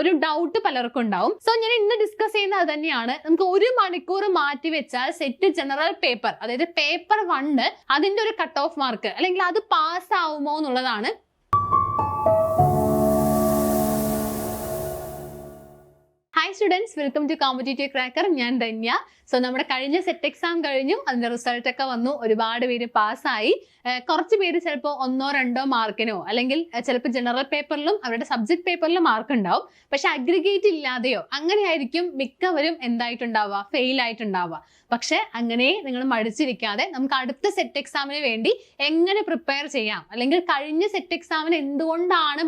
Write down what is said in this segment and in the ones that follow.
ഒരു ഡൗട്ട് പലർക്കും ഉണ്ടാവും. സോ ഞാൻ ഇന്ന് ഡിസ്കസ് ചെയ്യുന്നത് അത് തന്നെയാണ്. നമുക്ക് 1 മണിക്കൂർ മാറ്റി വെച്ചാൽ സെറ്റ് ജനറൽ പേപ്പർ, അതായത് പേപ്പർ 1 അതിന്റെ ഒരു കട്ട് ഓഫ് മാർക്ക് അല്ലെങ്കിൽ അത് പാസ് ആവുമോ എന്നുള്ളതാണ്. Hi students, welcome to competitive cracker. ഞാൻ ധന്യ. സോ നമ്മുടെ കഴിഞ്ഞ സെറ്റ് എക്സാം കഴിഞ്ഞു, അതിന്റെ റിസൾട്ട് ഒക്കെ വന്നു. ഒരുപാട് പേര് പാസ്സായി. കുറച്ച് പേര് ചിലപ്പോൾ 1-2 മാർക്കിനോ അല്ലെങ്കിൽ ചിലപ്പോൾ ജനറൽ പേപ്പറിലും അവരുടെ സബ്ജക്ട് പേപ്പറിലും മാർക്ക് ഉണ്ടാവും. പക്ഷെ അഗ്രിഗേറ്റ് ഇല്ലാതെയോ അങ്ങനെയായിരിക്കും മിക്കവരും എന്തായിട്ടുണ്ടാവുക, ഫെയിൽ ആയിട്ടുണ്ടാവുക. പക്ഷെ അങ്ങനെ നിങ്ങൾ മടിച്ചിരിക്കാതെ നമുക്ക് അടുത്ത സെറ്റ് എക്സാമിന് വേണ്ടി എങ്ങനെ പ്രിപ്പയർ ചെയ്യാം, അല്ലെങ്കിൽ കഴിഞ്ഞ സെറ്റ് എക്സാമിന് എന്തുകൊണ്ടാണ്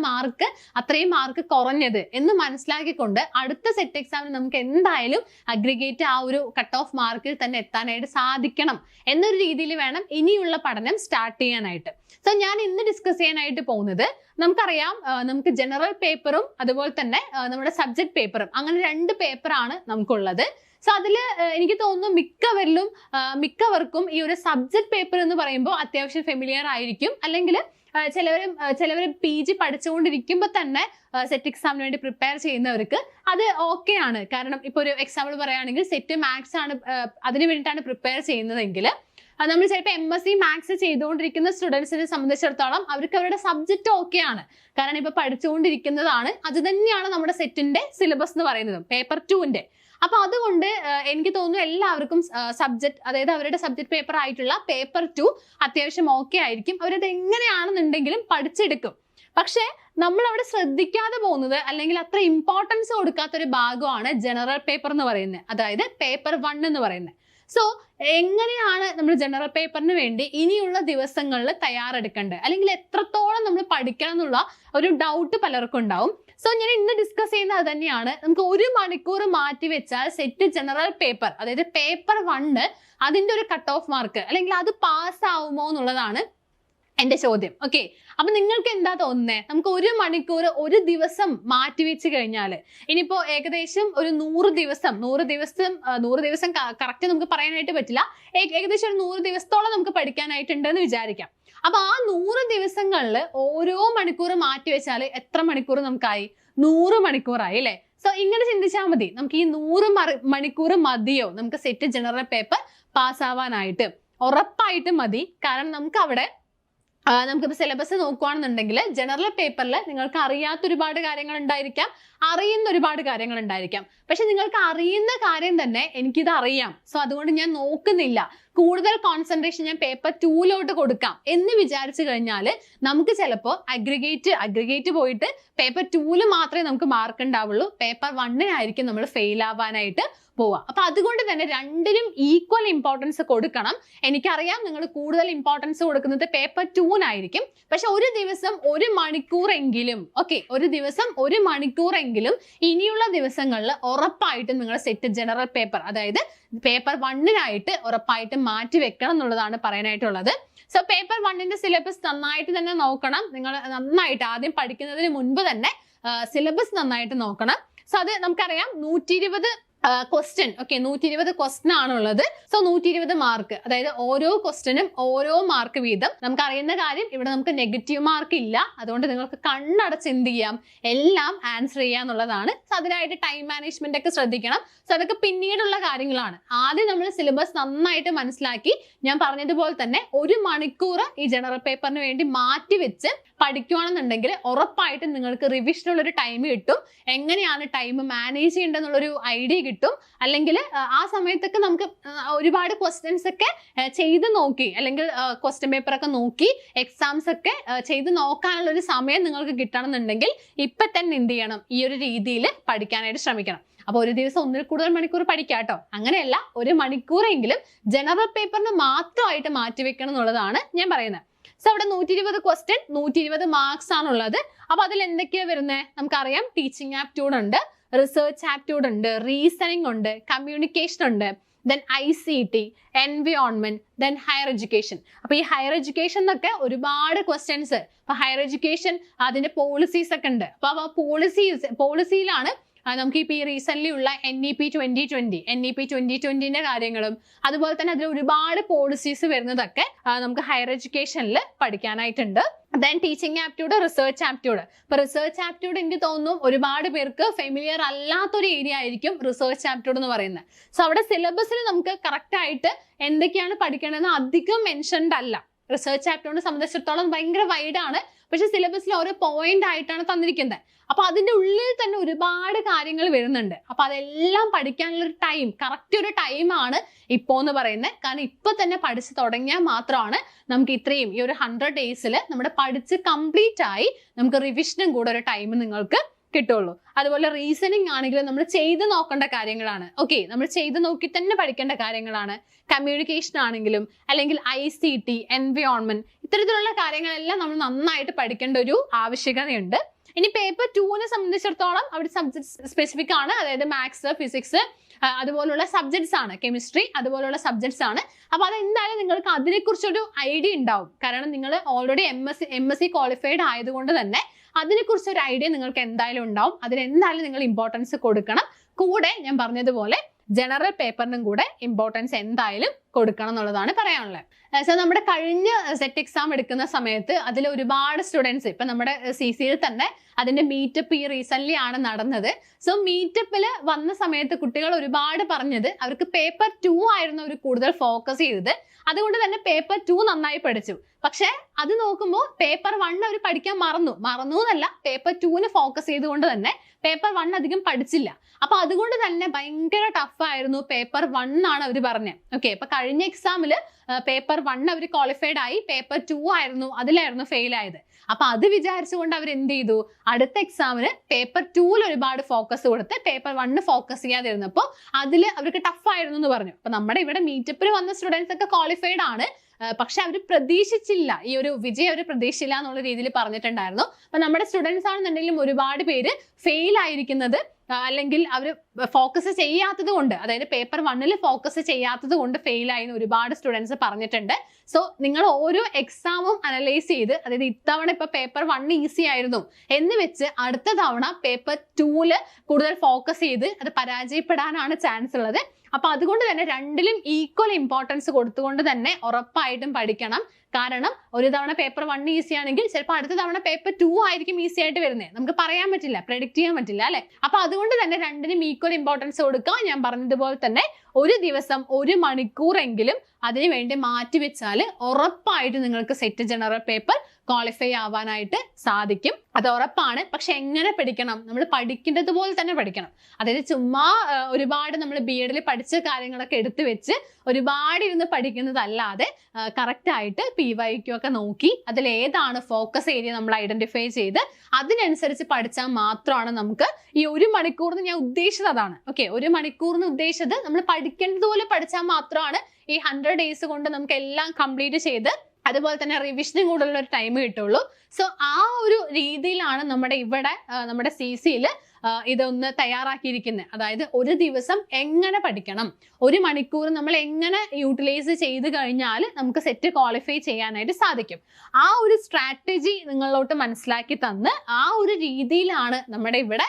അത്രയും മാർക്ക് കുറഞ്ഞത് എന്ന് മനസ്സിലാക്കിക്കൊണ്ട് അടുത്ത സെറ്റ് എക്സാമിന് നമുക്ക് എന്തായാലും അഗ്രിഗേറ്റ് ആ ഒരു കട്ട് ഓഫ് മാർക്കിൽ തന്നെ എത്താനായിട്ട് സാധിക്കണം എന്നൊരു രീതിയിൽ വേണം ഇനിയുള്ള പഠനം സ്റ്റാർട്ട് ചെയ്യാനായിട്ട്. സോ ഞാൻ ഇന്ന് ഡിസ്കസ് ചെയ്യാനായിട്ട് പോകുന്നത്, നമുക്കറിയാം നമുക്ക് ജനറൽ പേപ്പറും അതുപോലെ തന്നെ നമ്മുടെ സബ്ജക്ട് പേപ്പറും, അങ്ങനെ 2 പേപ്പറാണ് നമുക്കുള്ളത്. സോ അതില് എനിക്ക് തോന്നുന്നു മിക്കവർക്കും ഈ ഒരു സബ്ജക്ട് പേപ്പർ എന്ന് പറയുമ്പോൾ അത്യാവശ്യം ഫെമിലിയർ ആയിരിക്കും. അല്ലെങ്കിൽ ചിലവർ PG പഠിച്ചുകൊണ്ടിരിക്കുമ്പോൾ തന്നെ സെറ്റ് എക്സാമിന് വേണ്ടി പ്രിപ്പയർ ചെയ്യുന്നവർക്ക് അത് ഓക്കെ ആണ്. കാരണം ഇപ്പൊ ഒരു എക്സാമ്പിൾ പറയുകയാണെങ്കിൽ സെറ്റ് മാത്സ് ആണ് അതിന് വേണ്ടിയിട്ടാണ് പ്രിപ്പയർ ചെയ്യുന്നതെങ്കിൽ നമ്മൾ ചിലപ്പോൾ MSc മാത്സ് ചെയ്തുകൊണ്ടിരിക്കുന്ന സ്റ്റുഡൻസിനെ സംബന്ധിച്ചിടത്തോളം അവർക്ക് അവരുടെ സബ്ജക്റ്റ് ഓക്കെ ആണ്. കാരണം ഇപ്പൊ പഠിച്ചുകൊണ്ടിരിക്കുന്നതാണ്, അത് തന്നെയാണ് നമ്മുടെ സെറ്റിന്റെ സിലബസ് എന്ന് പറയുന്നത്, പേപ്പർ 2ന്റെ. അപ്പൊ അതുകൊണ്ട് എനിക്ക് തോന്നുന്നു എല്ലാവർക്കും സബ്ജക്ട്, അതായത് അവരുടെ സബ്ജക്ട് പേപ്പർ ആയിട്ടുള്ള പേപ്പർ 2 അത്യാവശ്യം ഓക്കെ ആയിരിക്കും. അവരത് എങ്ങനെയാണെന്നുണ്ടെങ്കിലും പഠിച്ചെടുക്കും. പക്ഷെ നമ്മൾ അവിടെ ശ്രദ്ധിക്കാതെ പോകുന്നത്, അല്ലെങ്കിൽ അത്ര ഇമ്പോർട്ടൻസ് കൊടുക്കാത്ത ഒരു ഭാഗമാണ് ജനറൽ പേപ്പർ എന്ന് പറയുന്നത്, അതായത് പേപ്പർ 1 എന്ന് പറയുന്നത്. സോ എങ്ങനെയാണ് നമ്മൾ ജനറൽ പേപ്പറിന് വേണ്ടി ഇനിയുള്ള ദിവസങ്ങളിൽ തയ്യാറെടുക്കേണ്ടത്, അല്ലെങ്കിൽ എത്രത്തോളം നമ്മൾ പഠിക്കണം എന്നുള്ള ഒരു ഡൗട്ട് പലർക്കും ഉണ്ടാവും. സോ ഞാൻ ഇന്ന് ഡിസ്കസ് ചെയ്യുന്നത് അത് തന്നെയാണ്. നമുക്ക് 1 മണിക്കൂർ മാറ്റി വെച്ചാൽ സെറ്റ് ജനറൽ പേപ്പർ, അതായത് പേപ്പർ 1 അതിന്റെ ഒരു കട്ട് ഓഫ് മാർക്ക് അല്ലെങ്കിൽ അത് പാസ് ആവുമോ എന്നുള്ളതാണ് എന്റെ ചോദ്യം. ഓക്കെ, അപ്പൊ നിങ്ങൾക്ക് എന്താ തോന്നുന്നത്? നമുക്ക് 1 മണിക്കൂർ ഒരു ദിവസം മാറ്റി വെച്ച് കഴിഞ്ഞാൽ, ഇനിയിപ്പോ ഏകദേശം ഒരു 100 ദിവസം കറക്റ്റ് നമുക്ക് പറയാനായിട്ട് പറ്റില്ല, ഏകദേശം ഒരു 100 ദിവസത്തോളം നമുക്ക് പഠിക്കാനായിട്ടുണ്ടെന്ന് വിചാരിക്കാം. അപ്പൊ ആ 100 ദിവസങ്ങളിൽ ഓരോ മണിക്കൂർ മാറ്റി വെച്ചാൽ എത്ര മണിക്കൂർ നമുക്കായി? 100 മണിക്കൂറായി അല്ലെ? സോ ഇങ്ങനെ ചിന്തിച്ചാൽ മതി, നമുക്ക് ഈ 100 മണിക്കൂർ മതിയോ നമുക്ക് സെറ്റ് ജനറൽ പേപ്പർ പാസ്സാവാനായിട്ട്? ഉറപ്പായിട്ടും മതി. കാരണം നമുക്കിപ്പോ സിലബസ് നോക്കുകയാണെന്നുണ്ടെങ്കിൽ ജനറൽ പേപ്പറിൽ നിങ്ങൾക്ക് അറിയാത്ത ഒരുപാട് കാര്യങ്ങൾ ഉണ്ടായിരിക്കാം, അറിയുന്ന ഒരുപാട് കാര്യങ്ങൾ ഉണ്ടായിരിക്കാം. പക്ഷെ നിങ്ങൾക്ക് അറിയുന്ന കാര്യം തന്നെ എനിക്കിത് അറിയാം, സോ അതുകൊണ്ട് ഞാൻ നോക്കുന്നില്ല, കൂടുതൽ കോൺസെൻട്രേഷൻ ഞാൻ പേപ്പർ 2 കൊടുക്കാം എന്ന് വിചാരിച്ചു കഴിഞ്ഞാൽ നമുക്ക് ചിലപ്പോൾ അഗ്രിഗേറ്റ് പോയിട്ട് പേപ്പർ 2 മാത്രമേ നമുക്ക് മാർക്ക് ഉണ്ടാവുള്ളൂ, പേപ്പർ 1 നമ്മൾ ഫെയിൽ ആവാനായിട്ട് പോവാം. അപ്പൊ അതുകൊണ്ട് തന്നെ രണ്ടിനും ഈക്വൽ ഇമ്പോർട്ടൻസ് കൊടുക്കണം. എനിക്കറിയാം നിങ്ങൾ കൂടുതൽ ഇമ്പോർട്ടൻസ് കൊടുക്കുന്നത് പേപ്പർ 2 പക്ഷെ ഒരു ദിവസം 1 മണിക്കൂറെങ്കിലും, ഒരു മണിക്കൂറെങ്കിലും ഇനിയുള്ള ദിവസങ്ങളിൽ ഉറപ്പായിട്ടും നിങ്ങൾ സെറ്റ് ജനറൽ പേപ്പർ, അതായത് പേപ്പർ 1 ഉറപ്പായിട്ടും മാറ്റി വെക്കണം എന്നുള്ളതാണ് പറയാനായിട്ടുള്ളത്. സോ പേപ്പർ 1ന്റെ സിലബസ് നന്നായിട്ട് തന്നെ നോക്കണം. നിങ്ങൾ നന്നായിട്ട് ആദ്യം പഠിക്കുന്നതിന് മുൻപ് തന്നെ സിലബസ് നന്നായിട്ട് നോക്കണം. സോ അത് നമുക്കറിയാം 120 ക്വസ്റ്റ്യൻ, 120 ക്വസ്റ്റ്യൻ ആണുള്ളത്. സോ 120 മാർക്ക്, അതായത് ഓരോ ക്വസ്റ്റ്യനും ഓരോ മാർക്ക് വീതം. നമുക്ക് അറിയുന്ന കാര്യം, ഇവിടെ നമുക്ക് നെഗറ്റീവ് മാർക്ക് ഇല്ല, അതുകൊണ്ട് നിങ്ങൾക്ക് കണ്ണടച്ച് എന്ത് ചെയ്യാം, എല്ലാം ആൻസർ ചെയ്യാന്നുള്ളതാണ്. സോ അതിനായിട്ട് ടൈം മാനേജ്മെന്റ് ഒക്കെ ശ്രദ്ധിക്കണം. സോ അതൊക്കെ പിന്നീടുള്ള കാര്യങ്ങളാണ്. ആദ്യം നമ്മൾ സിലബസ് നന്നായിട്ട് മനസ്സിലാക്കി, ഞാൻ പറഞ്ഞതുപോലെ തന്നെ 1 മണിക്കൂർ ഈ ജനറൽ പേപ്പറിന് വേണ്ടി മാറ്റി വെച്ച് പഠിക്കുകയാണെന്നുണ്ടെങ്കിൽ ഉറപ്പായിട്ടും നിങ്ങൾക്ക് റിവിഷനുള്ള ഒരു ടൈം കിട്ടും. എങ്ങനെയാണ് ടൈം മാനേജ് ചെയ്യേണ്ടതെന്നുള്ളൊരു ഐഡിയ കിട്ടും. അല്ലെങ്കിൽ ആ സമയത്തൊക്കെ നമുക്ക് ഒരുപാട് ക്വസ്റ്റ്യൻസ് ഒക്കെ ചെയ്ത് നോക്കി, അല്ലെങ്കിൽ ക്വസ്റ്റ്യൻ പേപ്പർ ഒക്കെ നോക്കി എക്സാംസ് ഒക്കെ ചെയ്ത് നോക്കാനുള്ള ഒരു സമയം നിങ്ങൾക്ക് കിട്ടണമെന്നുണ്ടെങ്കിൽ ഇപ്പൊ തന്നെ എന്ത് ചെയ്യണം, ഈ ഒരു രീതിയിൽ പഠിക്കാനായിട്ട് ശ്രമിക്കണം. അപ്പൊ ഒരു ദിവസം 1 കൂടുതൽ മണിക്കൂർ പഠിക്കാം കേട്ടോ. അങ്ങനെയല്ല, 1 മണിക്കൂറെങ്കിലും ജനറൽ പേപ്പറിന് മാത്രമായിട്ട് മാറ്റിവെക്കണം എന്നുള്ളതാണ് ഞാൻ പറയുന്നത്. സോ അവിടെ 120 ക്വസ്റ്റ്യൻ, 120 മാർക്സ് ആണുള്ളത്. അപ്പൊ അതിൽ എന്തൊക്കെയാ വരുന്നത്? നമുക്കറിയാം ടീച്ചിങ് ആപ്റ്റ്യൂഡ് ഉണ്ട്, റിസർച്ച് ആപ്റ്റ്യൂഡ് ഉണ്ട്, റീസണിംഗ് ഉണ്ട്, കമ്മ്യൂണിക്കേഷൻ ഉണ്ട്, then ICT, environment, then higher education. അപ്പൊ ഈ ഹയർ എഡ്യൂക്കേഷൻ എന്നൊക്കെ ഒരുപാട് ക്വസ്റ്റ്യൻസ്. അപ്പൊ ഹയർ എഡ്യൂക്കേഷൻ അതിന്റെ പോളിസീസ് ഒക്കെ ഉണ്ട്. അപ്പൊ ആ പോളിസിയിലാണ് നമുക്ക് ഇപ്പോൾ ഈ റീസെന്റ് ഉള്ള NEP 2020 കാര്യങ്ങളും അതുപോലെ തന്നെ അതിൽ ഒരുപാട് പോളിസീസ് വരുന്നതൊക്കെ നമുക്ക് ഹയർ എഡ്യൂക്കേഷനിൽ പഠിക്കാനായിട്ടുണ്ട്. Then teaching aptitude, research aptitude. ഇപ്പൊ റിസർച്ച് ആപ്റ്റ്യൂഡ് എനിക്ക് തോന്നുന്നു ഒരുപാട് പേർക്ക് ഫെമിലിയർ അല്ലാത്തൊരു ഏരിയ ആയിരിക്കും റിസർച്ച് ആപ്റ്റ്യൂഡ് എന്ന് പറയുന്നത്. സോ അവിടെ സിലബസിൽ നമുക്ക് കറക്റ്റ് ആയിട്ട് എന്തൊക്കെയാണ് പഠിക്കേണ്ടതെന്ന് അധികം മെൻഷൻഡ് അല്ല. റിസർച്ച് ആപ്റ്റ്യൂഡിനെ സംബന്ധിച്ചിടത്തോളം ഭയങ്കര വൈഡ് ആണ്, പക്ഷെ സിലബസിൽ ഓരോ പോയിന്റ് ആയിട്ടാണ് തന്നിരിക്കുന്നത്. അപ്പൊ അതിന്റെ ഉള്ളിൽ തന്നെ ഒരുപാട് കാര്യങ്ങൾ വരുന്നുണ്ട്. അപ്പൊ അതെല്ലാം പഠിക്കാനുള്ള ഒരു ടൈം, കറക്റ്റ് ഒരു ടൈമാണ് ഇപ്പോ എന്ന് പറയുന്നത്. കാരണം ഇപ്പൊ തന്നെ പഠിച്ചു തുടങ്ങിയാൽ മാത്രമാണ് നമുക്ക് ഇത്രയും ഈ ഒരു 100 days നമ്മുടെ പഠിച്ച് കംപ്ലീറ്റ് ആയി നമുക്ക് റിവിഷനും കൂടെ ഒരു ടൈം നിങ്ങൾക്ക് കിട്ടുള്ളൂ. അതുപോലെ റീസണിങ് ആണെങ്കിലും നമ്മൾ ചെയ്ത് നോക്കേണ്ട കാര്യങ്ങളാണ്. ഓക്കെ, നമ്മൾ ചെയ്ത് നോക്കി തന്നെ പഠിക്കേണ്ട കാര്യങ്ങളാണ്. കമ്മ്യൂണിക്കേഷൻ ആണെങ്കിലും അല്ലെങ്കിൽ ICT, എൻവയോൺമെന്റ്, ഇത്തരത്തിലുള്ള കാര്യങ്ങളെല്ലാം നമ്മൾ നന്നായിട്ട് പഠിക്കേണ്ട ഒരു ആവശ്യകതയുണ്ട്. ഇനി പേപ്പർ 2നെ സംബന്ധിച്ചിടത്തോളം അവിടെ സബ്ജക്ട് സ്പെസിഫിക് ആണ്. അതായത് മാത്സ്, ഫിസിക്സ് അതുപോലുള്ള സബ്ജക്ട്സ് ആണ്, കെമിസ്ട്രി അതുപോലുള്ള സബ്ജക്ട്സ് ആണ്. അപ്പൊ അതെന്തായാലും നിങ്ങൾക്ക് അതിനെക്കുറിച്ചൊരു ഐഡിയ ഉണ്ടാവും. കാരണം നിങ്ങൾ ഓൾറെഡി MSc ക്വാളിഫൈഡ് ആയതുകൊണ്ട് തന്നെ അതിനെക്കുറിച്ച് ഒരു ഐഡിയ നിങ്ങൾക്ക് എന്തായാലും ഉണ്ടാവും. അതിനെന്തായാലും നിങ്ങൾ ഇമ്പോർട്ടൻസ് കൊടുക്കണം. കൂടെ ഞാൻ പറഞ്ഞതുപോലെ ജനറൽ പേപ്പറിനും കൂടെ ഇമ്പോർട്ടൻസ് എന്തായാലും കൊടുക്കണം എന്നുള്ളതാണ് പറയാനുള്ളത്. സോ നമ്മുടെ കഴിഞ്ഞ സെറ്റ് എക്സാം എടുക്കുന്ന സമയത്ത് അതിൽ ഒരുപാട് സ്റ്റുഡൻസ്, ഇപ്പൊ നമ്മുടെ CCയിൽ തന്നെ അതിന്റെ മീറ്റപ്പ് ഈ റീസെന്റ് ആണ് നടന്നത്. സോ മീറ്റപ്പിൽ വന്ന സമയത്ത് കുട്ടികൾ ഒരുപാട് പറഞ്ഞത് അവർക്ക് പേപ്പർ 2 ആയിരുന്നു അവർ കൂടുതൽ ഫോക്കസ് ചെയ്തത്. അതുകൊണ്ട് തന്നെ പേപ്പർ 2 നന്നായി പഠിച്ചു. പക്ഷെ അത് നോക്കുമ്പോൾ പേപ്പർ 1 അവർ പഠിക്കാൻ മറന്നു എന്നല്ല, പേപ്പർ 2ന് ഫോക്കസ് ചെയ്തുകൊണ്ട് തന്നെ പേപ്പർ 1 അധികം പഠിച്ചില്ല. അപ്പൊ അതുകൊണ്ട് തന്നെ ഭയങ്കര ടഫ് ആയിരുന്നു പേപ്പർ 1 ആണ് അവർ പറഞ്ഞത്. ഓക്കെ, അപ്പൊ കഴിഞ്ഞ എക്സാമില് പേപ്പർ 1 അവർ ക്വാളിഫൈഡ് ആയി, പേപ്പർ 2 ആയിരുന്നു അതിലായിരുന്നു ഫെയിൽ ആയത്. അപ്പൊ അത് വിചാരിച്ചുകൊണ്ട് അവർ എന്ത് ചെയ്തു, അടുത്ത എക്സാമിന് പേപ്പർ 2ൽ ഒരുപാട് ഫോക്കസ് കൊടുത്ത് പേപ്പർ 1 ഫോക്കസ് ചെയ്യാതിരുന്നപ്പോ അതില് അവർക്ക് ടഫ് ആയിരുന്നു എന്ന് പറഞ്ഞു. അപ്പൊ നമ്മുടെ ഇവിടെ മീറ്റപ്പിൽ വന്ന സ്റ്റുഡൻസ് ഒക്കെ ക്വാളിഫൈഡ് ആണ്, പക്ഷെ അവർ പ്രതീക്ഷിച്ചില്ല, ഈ ഒരു വിജയം അവർ പ്രതീക്ഷിച്ചില്ല എന്നുള്ള രീതിയിൽ പറഞ്ഞിട്ടുണ്ടായിരുന്നു. അപ്പൊ നമ്മുടെ സ്റ്റുഡൻസ് ആണെന്നുണ്ടെങ്കിലും ഒരുപാട് പേര് ഫെയിൽ ആയിരിക്കുന്നത് അല്ലെങ്കിൽ അവർ ഫോക്കസ് ചെയ്യാത്തത് കൊണ്ട്, അതായത് പേപ്പർ 1ൽ ഫോക്കസ് ചെയ്യാത്തത് കൊണ്ട് ഫെയിൽ ആയി ഒരുപാട് സ്റ്റുഡൻസ് പറഞ്ഞിട്ടുണ്ട്. സോ നിങ്ങൾ ഓരോ എക്സാമും അനലൈസ് ചെയ്ത്, അതായത് ഇത്തവണ ഇപ്പൊ പേപ്പർ 1 ഈസി ആയിരുന്നു എന്ന് വെച്ച് അടുത്ത തവണ പേപ്പർ 2ൽ കൂടുതൽ ഫോക്കസ് ചെയ്ത് അത് പരാജയപ്പെടാനാണ് ചാൻസ് ഉള്ളത്. അപ്പൊ അതുകൊണ്ട് തന്നെ രണ്ടിലും ഈക്വൽ ഇമ്പോർട്ടൻസ് കൊടുത്തുകൊണ്ട് തന്നെ ഉറപ്പായിട്ടും പഠിക്കണം. കാരണം ഒരു തവണ പേപ്പർ 1 ഈസി ആണെങ്കിൽ ചിലപ്പോൾ അടുത്ത തവണ പേപ്പർ 2 ആയിരിക്കും ഈസി ആയിട്ട് വരുന്നത്. നമുക്ക് പറയാൻ പറ്റില്ല, പ്രെഡിക്റ്റ് ചെയ്യാൻ പറ്റില്ല അല്ലെ. അപ്പൊ അതുകൊണ്ട് തന്നെ രണ്ടിനും ഈക്വൽ ഇമ്പോർട്ടൻസ് കൊടുക്കുക. ഞാൻ പറഞ്ഞതുപോലെ തന്നെ ഒരു ദിവസം 1 മണിക്കൂറെങ്കിലും അതിനു വേണ്ടി മാറ്റിവെച്ചാൽ ഉറപ്പായിട്ട് നിങ്ങൾക്ക് സെറ്റ് ജനറൽ പേപ്പർ ക്വാളിഫൈ ആവാനായിട്ട് സാധിക്കും. അത് ഉറപ്പാണ്. പക്ഷെ എങ്ങനെ പഠിക്കണം, നമ്മൾ പഠിക്കേണ്ടത് പോലെ തന്നെ പഠിക്കണം. അതായത് ചുമ്മാ ഒരുപാട് നമ്മൾ BEdൽ പഠിച്ച കാര്യങ്ങളൊക്കെ എടുത്തു വെച്ച് ഒരുപാട് ഇരുന്ന് പഠിക്കുന്നതല്ലാതെ കറക്റ്റ് ആയിട്ട് PYQ ഒക്കെ നോക്കി അതിൽ ഏതാണ് ഫോക്കസ് ഏരിയ നമ്മൾ ഐഡന്റിഫൈ ചെയ്ത് അതിനനുസരിച്ച് പഠിച്ചാൽ മാത്രമാണ് നമുക്ക് ഈ 1 മണിക്കൂറിന് ഞാൻ ഉദ്ദേശിച്ചത് അതാണ്. ഓക്കെ, 1 മണിക്കൂറിന് ഉദ്ദേശിച്ചത് നമ്മൾ പഠിക്കേണ്ടതുപോലെ പഠിച്ചാൽ മാത്രമാണ് ഈ 100 days കൊണ്ട് നമുക്ക് എല്ലാം കംപ്ലീറ്റ് ചെയ്ത് അതുപോലെ തന്നെ റിവിഷനും കൂടുതലുള്ള ഒരു ടൈം കിട്ടുള്ളൂ. സോ ആ ഒരു രീതിയിലാണ് നമ്മുടെ CCയിൽ ഇതൊന്ന് തയ്യാറാക്കിയിരിക്കുന്നത്. അതായത് ഒരു ദിവസം എങ്ങനെ പഠിക്കണം, 1 മണിക്കൂർ നമ്മൾ എങ്ങനെ യൂട്ടിലൈസ് ചെയ്ത് കഴിഞ്ഞാൽ നമുക്ക് സെറ്റ് ക്വാളിഫൈ ചെയ്യാനായിട്ട് സാധിക്കും. ആ ഒരു സ്ട്രാറ്റജി നിങ്ങളിലോട്ട് മനസ്സിലാക്കി തന്ന് ആ ഒരു രീതിയിലാണ് നമ്മുടെ ഇവിടെ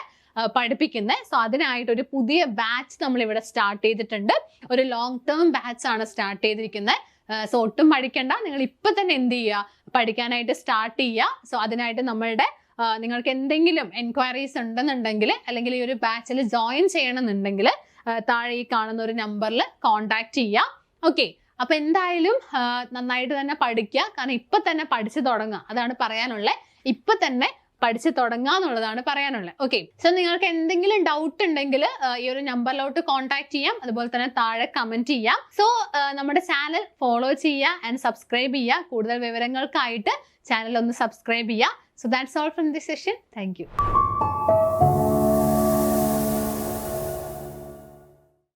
പഠിപ്പിക്കുന്നത്. സോ അതിനായിട്ട് ഒരു പുതിയ ബാച്ച് നമ്മൾ ഇവിടെ സ്റ്റാർട്ട് ചെയ്തിട്ടുണ്ട്. ഒരു ലോങ് ടേം ബാച്ച് ആണ് സ്റ്റാർട്ട് ചെയ്തിരിക്കുന്നത്. സോ ഒട്ടും പഠിക്കണ്ട, നിങ്ങൾ ഇപ്പൊ തന്നെ എന്ത് ചെയ്യുക, പഠിക്കാനായിട്ട് സ്റ്റാർട്ട് ചെയ്യുക. സോ അതിനായിട്ട് നിങ്ങൾക്ക് എന്തെങ്കിലും എൻക്വയറീസ് ഉണ്ടെന്നുണ്ടെങ്കിൽ അല്ലെങ്കിൽ ഈ ഒരു ബാച്ചിൽ ജോയിൻ ചെയ്യണമെന്നുണ്ടെങ്കിൽ താഴെ ഈ കാണുന്ന ഒരു നമ്പറിൽ കോൺടാക്ട് ചെയ്യുക. ഓക്കെ, അപ്പൊ എന്തായാലും നന്നായിട്ട് തന്നെ പഠിക്കുക. കാരണം ഇപ്പൊ തന്നെ പഠിച്ചു തുടങ്ങുക, അതാണ് പറയാനുള്ളത്. ഇപ്പൊ തന്നെ പഠിച്ചു തുടങ്ങുക എന്നുള്ളതാണ് പറയാനുള്ളത്. ഓക്കെ, സോ നിങ്ങൾക്ക് എന്തെങ്കിലും ഡൗട്ട് ഉണ്ടെങ്കിൽ ഈ ഒരു നമ്പറിലോട്ട് കോൺടാക്ട് ചെയ്യാം. അതുപോലെ തന്നെ താഴെ കമന്റ് ചെയ്യാം. സോ നമ്മുടെ ചാനൽ ഫോളോ ചെയ്യുക ആൻഡ് സബ്സ്ക്രൈബ് ചെയ്യുക. കൂടുതൽ വിവരങ്ങൾക്കായിട്ട് ചാനൽ ഒന്ന് സബ്സ്ക്രൈബ് ചെയ്യുക. So that's all from this session. Thank you.